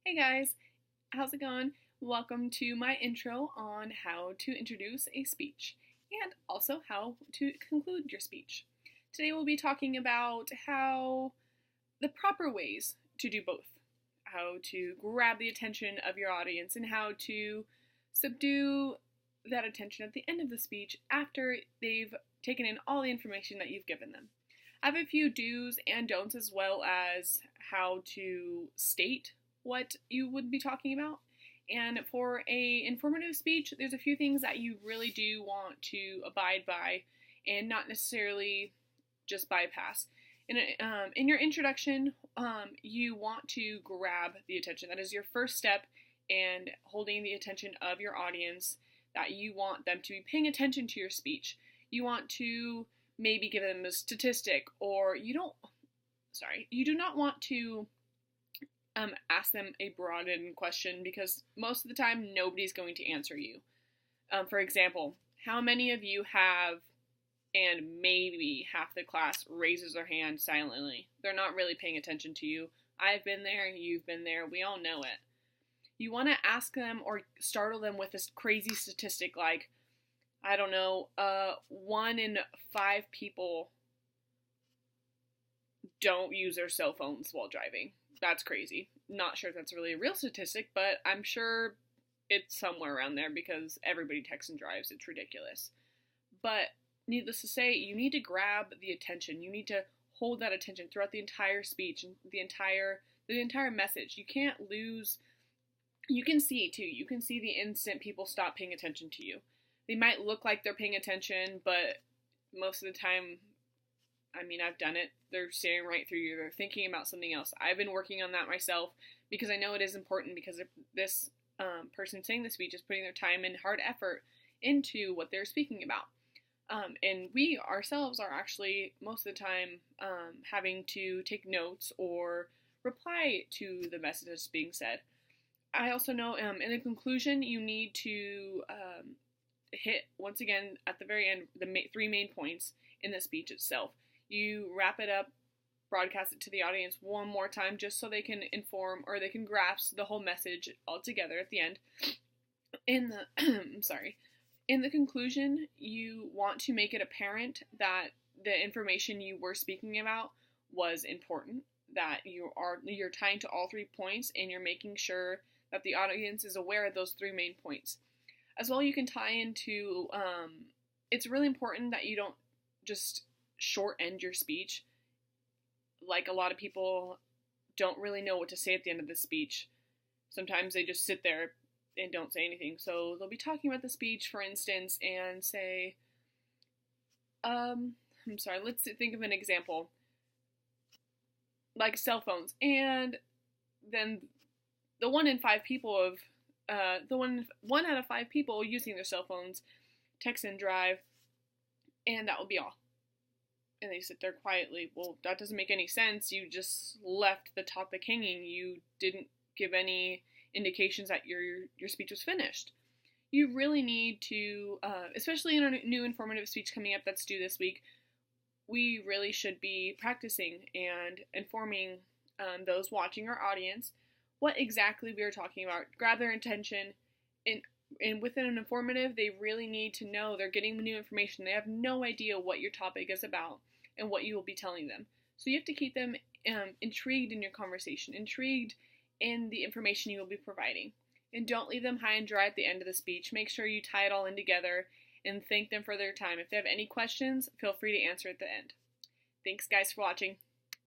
Hey guys, how's it going? Welcome to my intro on how to introduce a speech and also how to conclude your speech. Today we'll be talking about how the proper ways to do both, how to grab the attention of your audience and how to subdue that attention at the end of the speech after they've taken in all the information that you've given them. I have a few do's and don'ts as well as how to state what you would be talking about. And for a informative speech, there's a few things that you really do want to abide by and not necessarily just bypass. In your introduction, you want to grab the attention. That is your first step in holding the attention of your audience, that you want them to be paying attention to your speech. You want to maybe give them a statistic, or you do not want to ask them a broadened question because most of the time nobody's going to answer you. For example, how many of you have, and maybe half the class raises their hand silently. They're not really paying attention to you. I've been there, you've been there, we all know it. You want to ask them or startle them with this crazy statistic like, I don't know, 1 in 5 people don't use their cell phones while driving. That's crazy. Not sure if that's really a real statistic, but I'm sure it's somewhere around there because everybody texts and drives. It's ridiculous. But needless to say, you need to grab the attention. You need to hold that attention throughout the entire speech and the entire message. You can't lose. You can see too. You can see the instant people stop paying attention to you. They might look like they're paying attention, but most of the time, I've done it. They're staring right through you. They're thinking about something else. I've been working on that myself because I know it is important because if this person saying the speech is putting their time and hard effort into what they're speaking about. And we ourselves are actually most of the time having to take notes or reply to the message that's being said. I also know in the conclusion you need to hit, once again, at the very end, the 3 main points in the speech itself. You wrap it up, broadcast it to the audience one more time just so they can inform or they can grasp the whole message all together at the end. In the conclusion, you want to make it apparent that the information you were speaking about was important, that you're tying to all 3 points and you're making sure that the audience is aware of those 3 main points. As well, you can tie into, it's really important that you don't just short end your speech. Like a lot of people don't really know what to say at the end of the speech. Sometimes they just sit there and don't say anything. So they'll be talking about the speech, for instance, and say, let's think of an example. Like cell phones. And then the 1 in 5 people of, one out of 5 people using their cell phones text and drive, and that will be all. And they sit there quietly. Well, that doesn't make any sense. You just left the topic hanging. You didn't give any indications that your speech was finished. You really need to, especially in our new informative speech coming up that's due this week, we really should be practicing and informing those watching our audience what exactly we are talking about. Grab their attention, and within an informative, they really need to know they're getting new information. They have no idea what your topic is about and what you will be telling them. So you have to keep them intrigued in your conversation, intrigued in the information you will be providing. And don't leave them high and dry at the end of the speech. Make sure you tie it all in together and thank them for their time. If they have any questions, feel free to answer at the end. Thanks guys for watching.